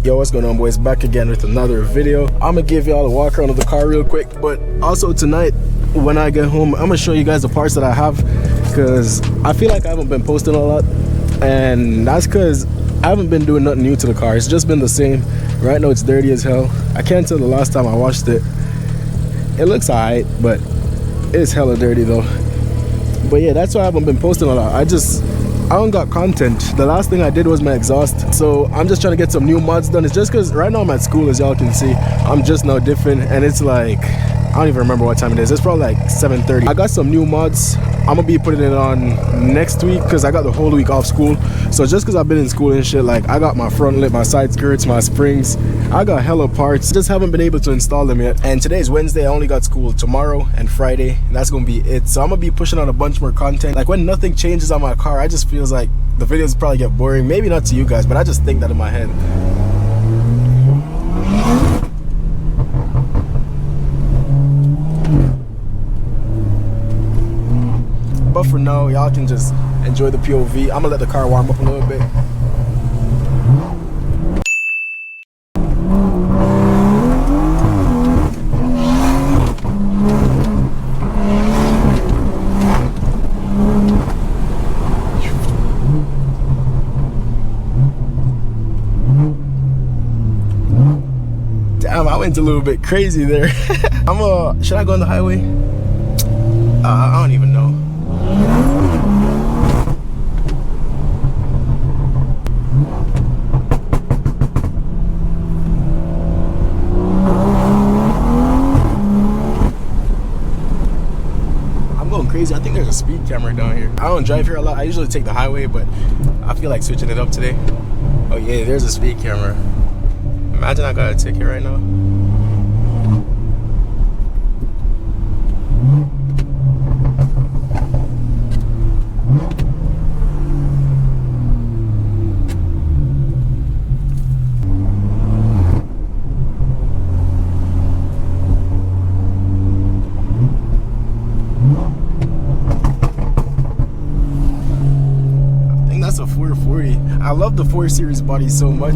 Yo, what's going on, boys? Back again with another video. I'm gonna give y'all a walk around of the car real quick, but also tonight when I get home, I'm gonna show you guys the parts that I have, because I feel like I haven't been posting a lot, and that's because I haven't been doing nothing new to the car. It's just been the same. Right now it's dirty as hell. I can't tell the last time I washed it. It looks alright, but it's hella dirty though. But yeah, that's why I haven't been posting a lot. I don't got content. The last thing I did was my exhaust, so I'm just trying to get some new mods done. It's just because right now I'm at school, as y'all can see. I'm just now diffing, and it's like, I don't even remember what time it is. It's probably like 7:30. I got some new mods. I'm gonna be putting it on next week because I got the whole week off school. So just because I've been in school and shit, like I got my front lip, my side skirts, my springs, I got hella parts, just haven't been able to install them yet. And today's Wednesday. I only got school tomorrow and Friday, and that's gonna be it. So I'm gonna be pushing out a bunch more content. Like when nothing changes on my car, I just feels like the videos probably get boring. Maybe not to you guys, but I just think that in my head. But for now, y'all can just enjoy the POV. I'm gonna let the car warm up a little bit. Damn, I went a little bit crazy there. Should I go on the highway? I don't even know. I'm going crazy. I think there's a speed camera down here. I don't drive here a lot. I usually take the highway, but I feel like switching it up today. Oh yeah, there's a speed camera. Imagine I got a ticket right now. That's a 440. I love the 4 Series body so much.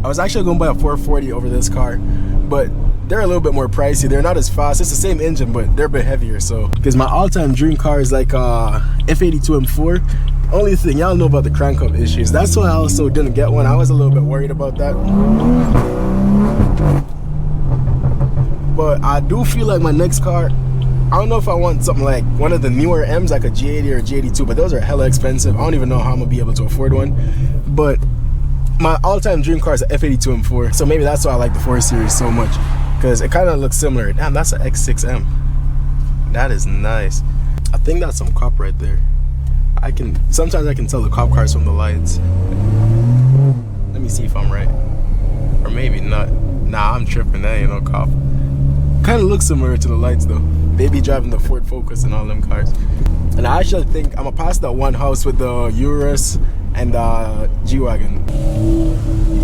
I was actually going to buy a 440 over this car, but they're a little bit more pricey. They're not as fast. It's the same engine, but they're a bit heavier. So, because my all-time dream car is like F82 M4. Only thing, y'all know about the crank up issues. That's why I also didn't get one. I was a little bit worried about that. But I do feel like my next car, I don't know if I want something like one of the newer M's, like a G80 or a G82, but those are hella expensive. I don't even know how I'm gonna be able to afford one. But my all-time dream car is an F82 M4, so maybe that's why I like the 4 Series so much, because it kind of looks similar. Damn, that's an X6M. That is nice. I think that's some cop right there. Sometimes I can tell the cop cars from the lights. Let me see if I'm right, or maybe not. Nah, I'm tripping. That ain't no cop. Kind of looks similar to the lights though. They be driving the Ford Focus and all them cars. And I actually think I'm gonna pass that one house with the Urus and the G-Wagon.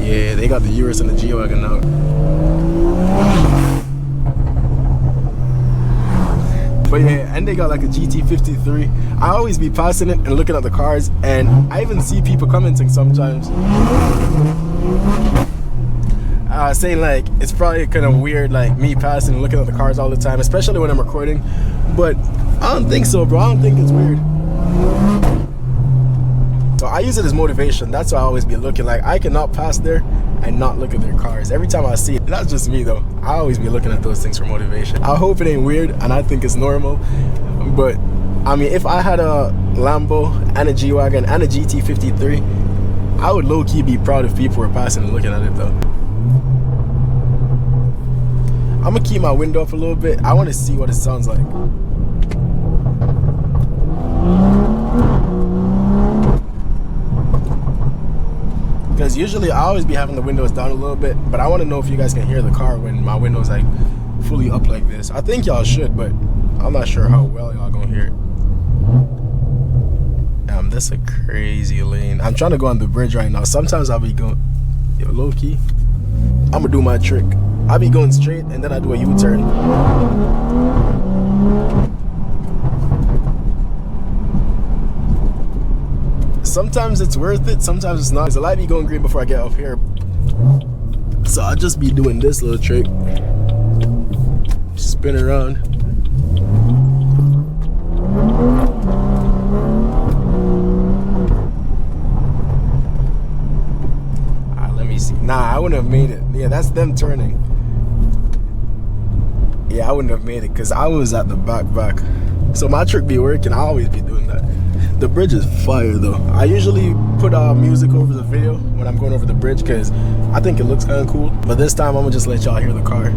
Yeah, they got the Urus and the G-Wagon now. But yeah, and they got like a GT53. I always be passing it and looking at the cars, and I even see people commenting sometimes. Saying like it's probably kind of weird, like me passing and looking at the cars all the time, especially when I'm recording. But I don't think so, bro. I don't think it's weird. So I use it as motivation. That's why I always be looking. Like I cannot pass there and not look at their cars. Every time I see it, that's just me though. I always be looking at those things for motivation. I hope it ain't weird, and I think it's normal. But I mean, if I had a Lambo and a G-Wagon and a GT53, I would low-key be proud if people were passing and looking at it though. I'm gonna keep my window up a little bit. I want to see what it sounds like. Because usually I always be having the windows down a little bit, but I want to know if you guys can hear the car when my window's like fully up like this. I think y'all should, but I'm not sure how well y'all gonna hear it. Damn, this is a crazy lane. I'm trying to go on the bridge right now. Sometimes I'll be going, yo, low key, I'm gonna do my trick. I'll be going straight and then I do a U-turn. Sometimes it's worth it, sometimes it's not. Cause the light be going green before I get off here. So I'll just be doing this little trick. Spin around. Let me see. Nah, I wouldn't have made it. Yeah, that's them turning. Yeah, I wouldn't have made it because I was at the back. So my trick be working. I always be doing that. The bridge is fire though. I usually put music over the video when I'm going over the bridge because I think it looks kind of cool. But this time I'm gonna just let y'all hear the car.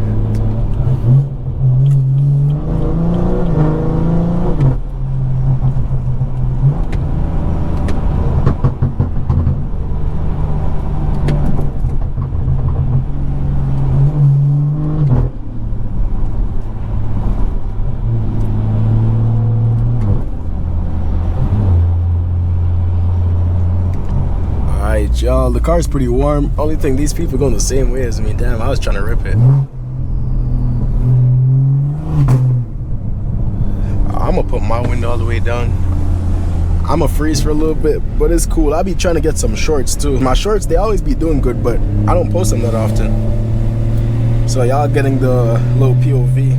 Y'all, the car's pretty warm. Only thing, these people going the same way as me. Damn, I was trying to rip it. I'm gonna put my window all the way down. I'm gonna freeze for a little bit, but it's cool. I be trying to get some shorts too. My shorts, they always be doing good, but I don't post them that often. So y'all getting the little POV.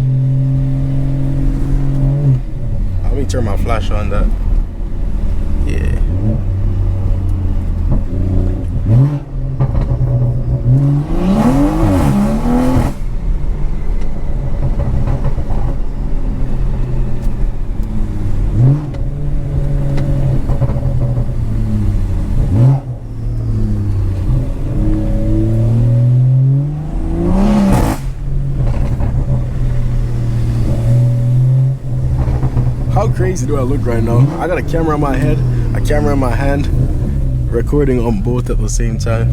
Let me turn my flash on that. Yeah. How crazy do I look right now? I got a camera on my head, a camera in my hand, recording on both at the same time.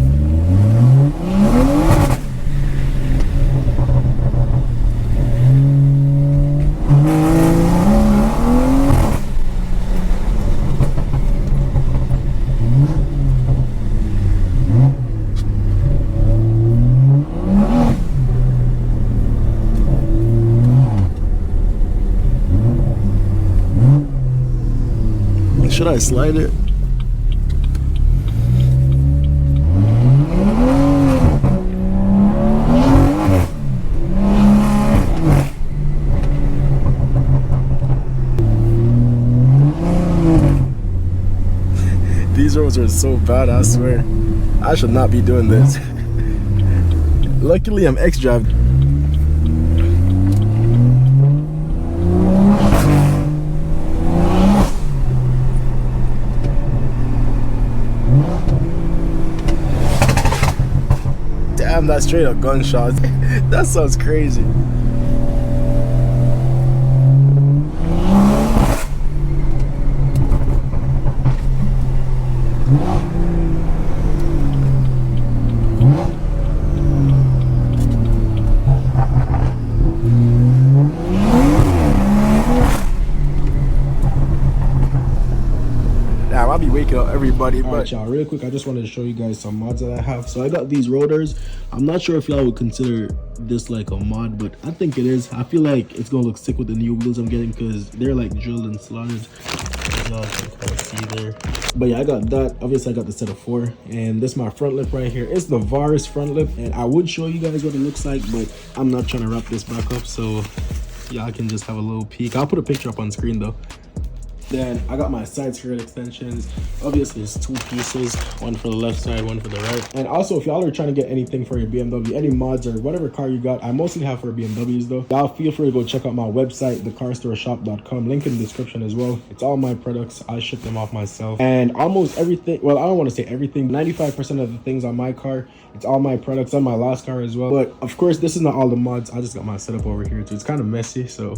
Should I slide it? These roads are so bad, I swear. I should not be doing this. Luckily, I'm X-Drive. Damn, that's straight up gunshot. That sounds crazy. I'll be waking up everybody. All right, y'all, real quick, I just wanted to show you guys some mods that I have. So I got these rotors. I'm not sure if y'all would consider this like a mod, but I think it is. I feel like it's gonna look sick with the new wheels I'm getting because they're like drilled and slotted. Y'all can kind of see there. But yeah, I got that. Obviously, I got the set of 4, and this is my front lip right here. It's the Varis front lip, and I would show you guys what it looks like, but I'm not trying to wrap this back up, so y'all can just have a little peek. I'll put a picture up on screen though. Then I got my side skirt extensions. Obviously, it's 2 pieces, one for the left side, one for the right. And also, if y'all are trying to get anything for your BMW, any mods or whatever car you got, I mostly have for BMWs though. Y'all feel free to go check out my website, thecarstore.shop.com. Link in the description as well. It's all my products. I ship them off myself. And almost everything, well, I don't want to say everything, 95% of the things on my car, it's all my products on my last car as well. But of course, this is not all the mods. I just got my setup over here too. It's kind of messy, so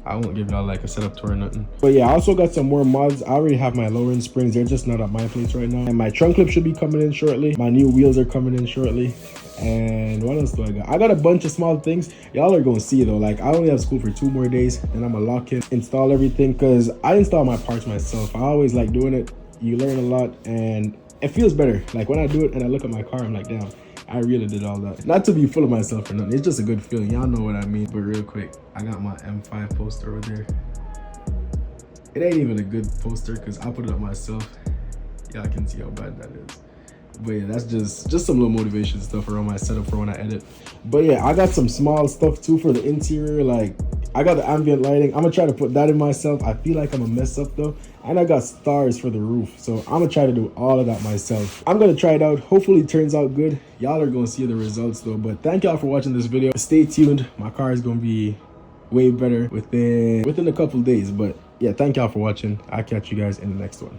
I won't give y'all like a setup tour or nothing. But yeah, I also got some more mods. I already have my lower end springs. They're just not at my place right now. And my trunk clip should be coming in shortly. My new wheels are coming in shortly. And what else do I got? I got a bunch of small things. Y'all are gonna see though. Like, I only have school for 2 more days, and I'm gonna lock in, install everything, because I install my parts myself. I always like doing it. You learn a lot, and it feels better. Like when I do it and I look at my car, I'm like, damn, I really did all that. Not to be full of myself or nothing. It's just a good feeling. Y'all know what I mean. But real quick, I got my M5 poster over there. It ain't even a good poster because I put it up myself. Y'all can see how bad that is. But yeah, that's just some little motivation stuff around my setup for when I edit. But yeah, I got some small stuff too for the interior. Like I got the ambient lighting. I'm gonna try to put that in myself. I feel like I'm gonna mess up though. And I got stars for the roof, so I'm gonna try to do all of that myself. I'm gonna try it out. Hopefully it turns out good. Y'all are gonna see the results though. But thank y'all for watching this video. Stay tuned. My car is gonna be way better within a couple days. But yeah, thank y'all for watching. I'll catch you guys in the next one.